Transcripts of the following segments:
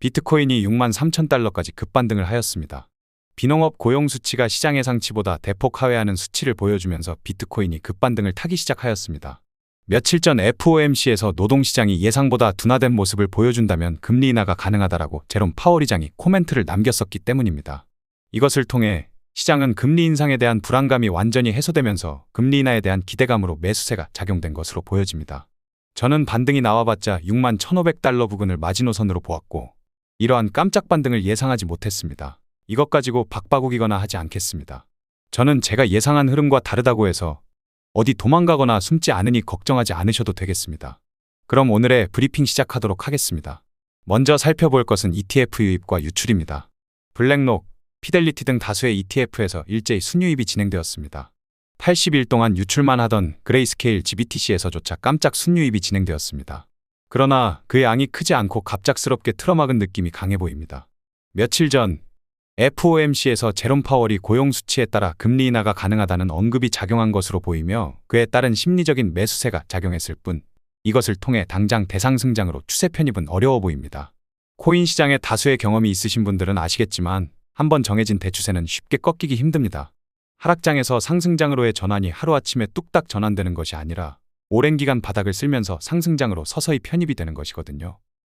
비트코인이 63,000달러까지 급반등을 하였습니다. 비농업 고용 수치가 시장 예상치보다 대폭 하회하는 수치를 보여주면서 비트코인이 급반등을 타기 시작하였습니다. 며칠 전 FOMC에서 노동시장이 예상보다 둔화된 모습을 보여준다면 금리 인하가 가능하다라고 제롬 파월 의장이 코멘트를 남겼었기 때문입니다. 이것을 통해 시장은 금리 인상에 대한 불안감이 완전히 해소되면서 금리 인하에 대한 기대감으로 매수세가 작용된 것으로 보여집니다. 저는 반등이 나와봤자 61,500달러 부근을 마지노선으로 보았고 이러한 깜짝 반등을 예상하지 못했습니다. 이것 가지고 박바구기거나 하지 않겠습니다. 저는 제가 예상한 흐름과 다르다고 해서 어디 도망가거나 숨지 않으니 걱정하지 않으셔도 되겠습니다. 그럼 오늘의 브리핑 시작하도록 하겠습니다. 먼저 살펴볼 것은 ETF 유입과 유출입니다. 블랙록, 피델리티 등 다수의 ETF에서 일제히 순유입이 진행되었습니다. 80일 동안 유출만 하던 그레이스케일 GBTC에서조차 깜짝 순유입이 진행되었습니다. 그러나 그 양이 크지 않고 갑작스럽게 틀어막은 느낌이 강해 보입니다. 며칠 전 FOMC에서 제롬 파월이 고용 수치에 따라 금리 인하가 가능하다는 언급이 작용한 것으로 보이며 그에 따른 심리적인 매수세가 작용했을 뿐 이것을 통해 당장 대상승장으로 추세 편입은 어려워 보입니다. 코인 시장에 다수의 경험이 있으신 분들은 아시겠지만 한번 정해진 대추세는 쉽게 꺾이기 힘듭니다. 하락장에서 상승장으로의 전환이 하루아침에 뚝딱 전환되는 것이 아니라 오랜 기간 바닥을 쓸면서 상승장으로 서서히 편입이 되는 것이거든요.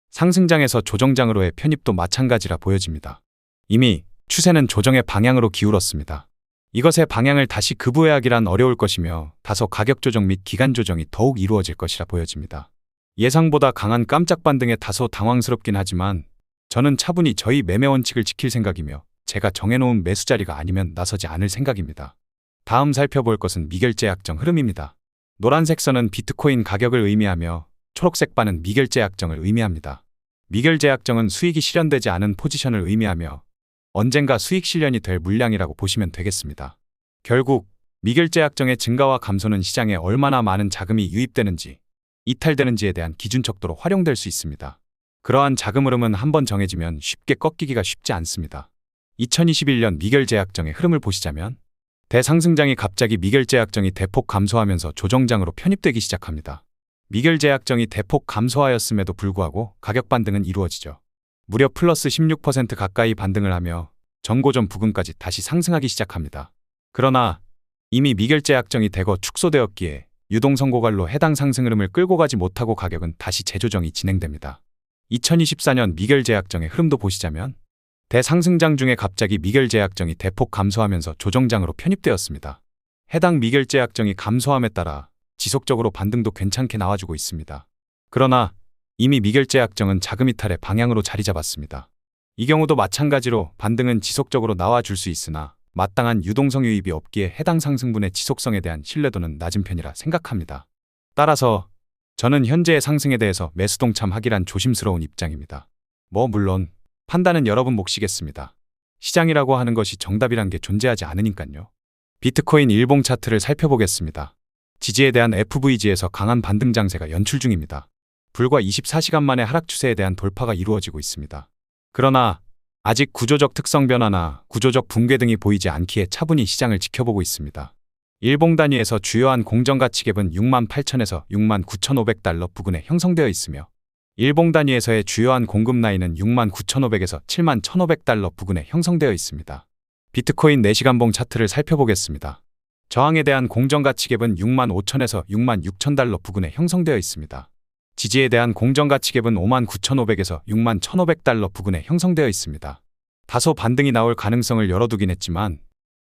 상승장에서 조정장으로의 편입도 마찬가지라 보여집니다. 이미 추세는 조정의 방향으로 기울었습니다. 이것의 방향을 다시 급부회하기란 어려울 것이며 다소 가격 조정 및 기간 조정이 더욱 이루어질 것이라 보여집니다. 예상보다 강한 깜짝 반등에 다소 당황스럽긴 하지만 저는 차분히 저희 매매 원칙을 지킬 생각이며 제가 정해놓은 매수 자리가 아니면 나서지 않을 생각입니다. 다음 살펴볼 것은 미결제 약정 흐름입니다. 노란색 선은 비트코인 가격을 의미하며 초록색 바는 미결제 약정을 의미합니다. 미결제 약정은 수익이 실현되지 않은 포지션을 의미하며 언젠가 수익 실현이 될 물량이라고 보시면 되겠습니다. 결국 미결제 약정의 증가와 감소는 시장에 얼마나 많은 자금이 유입되는지, 이탈되는지에 대한 기준척도로 활용될 수 있습니다. 그러한 자금 흐름은 한번 정해지면 쉽게 꺾이기가 쉽지 않습니다. 2021년 미결제 약정의 흐름을 보시자면 대상승장이 갑자기 미결제 약정이 대폭 감소하면서 조정장으로 편입되기 시작합니다. 미결제 약정이 대폭 감소하였음에도 불구하고 가격 반등은 이루어지죠. 무려 플러스 16% 가까이 반등을 하며 전고점 부근까지 다시 상승하기 시작합니다. 그러나 이미 미결제 약정이 대거 축소되었기에 유동성고갈로 해당 상승 흐름을 끌고 가지 못하고 가격은 다시 재조정이 진행됩니다. 2024년 미결제 약정의 흐름도 보시자면 대상승장 중에 갑자기 미결제 약정이 대폭 감소하면서 조정장으로 편입되었습니다. 해당 미결제 약정이 감소함에 따라 지속적으로 반등도 괜찮게 나와주고 있습니다. 그러나 이미 미결제 약정은 자금 이탈의 방향으로 자리 잡았습니다. 이 경우도 마찬가지로 반등은 지속적으로 나와줄 수 있으나 마땅한 유동성 유입이 없기에 해당 상승분의 지속성에 대한 신뢰도는 낮은 편이라 생각합니다. 따라서 저는 현재의 상승에 대해서 매수 동참하기란 조심스러운 입장입니다. 물론 판단은 여러분 몫이겠습니다. 시장이라고 하는 것이 정답이란 게 존재하지 않으니까요. 비트코인 일봉 차트를 살펴보겠습니다. 지지에 대한 FVG에서 강한 반등 장세가 연출 중입니다. 불과 24시간 만에 하락 추세에 대한 돌파가 이루어지고 있습니다. 그러나 아직 구조적 특성 변화나 구조적 붕괴 등이 보이지 않기에 차분히 시장을 지켜보고 있습니다. 일봉 단위에서 주요한 공정가치 갭은 68,000에서 69,500달러 부근에 형성되어 있으며 일봉 단위에서의 주요한 공급 라인은 69,500에서 71,500달러 부근에 형성되어 있습니다. 비트코인 4시간봉 차트를 살펴보겠습니다. 저항에 대한 공정가치 갭은 65,000에서 66,000달러 부근에 형성되어 있습니다. 지지에 대한 공정가치 갭은 59,500에서 61,500달러 부근에 형성되어 있습니다. 다소 반등이 나올 가능성을 열어두긴 했지만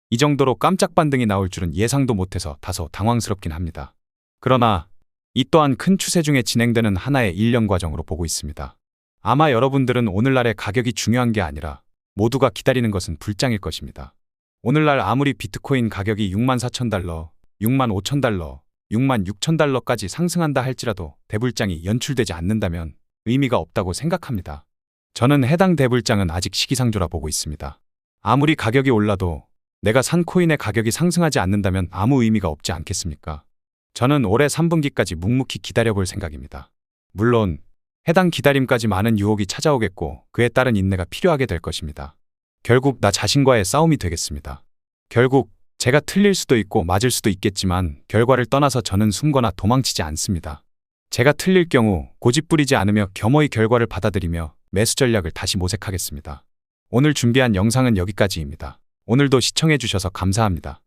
이 정도로 깜짝 반등이 나올 줄은 예상도 못해서 다소 당황스럽긴 합니다. 그러나 이 또한 큰 추세 중에 진행되는 하나의 일련 과정으로 보고 있습니다. 아마 여러분들은 오늘날의 가격이 중요한 게 아니라 모두가 기다리는 것은 불장일 것입니다. 오늘날 아무리 비트코인 가격이 64,000달러, 65,000달러, 66,000달러까지 상승한다 할지라도 대불장이 연출되지 않는다면 의미가 없다고 생각합니다. 저는 해당 대불장은 아직 시기상조라 보고 있습니다. 아무리 가격이 올라도 내가 산 코인의 가격이 상승하지 않는다면 아무 의미가 없지 않겠습니까? 저는 올해 3분기까지 묵묵히 기다려볼 생각입니다. 물론 해당 기다림까지 많은 유혹이 찾아오겠고 그에 따른 인내가 필요하게 될 것입니다. 결국 나 자신과의 싸움이 되겠습니다. 결국 제가 틀릴 수도 있고 맞을 수도 있겠지만 결과를 떠나서 저는 숨거나 도망치지 않습니다. 제가 틀릴 경우 고집 부리지 않으며 겸허히 결과를 받아들이며 매수 전략을 다시 모색하겠습니다. 오늘 준비한 영상은 여기까지입니다. 오늘도 시청해주셔서 감사합니다.